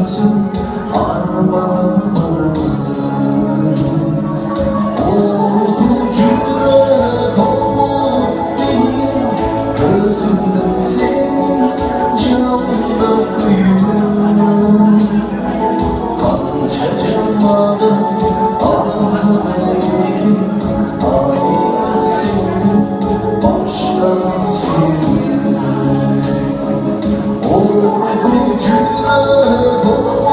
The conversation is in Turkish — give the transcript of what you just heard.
gözüm armağanım. Orducu yürek olma benim, gözümden senin canımdan büyük. Kanca canlarım ağzındaki hayır senin baştan sürüyor. Orducu yürek olma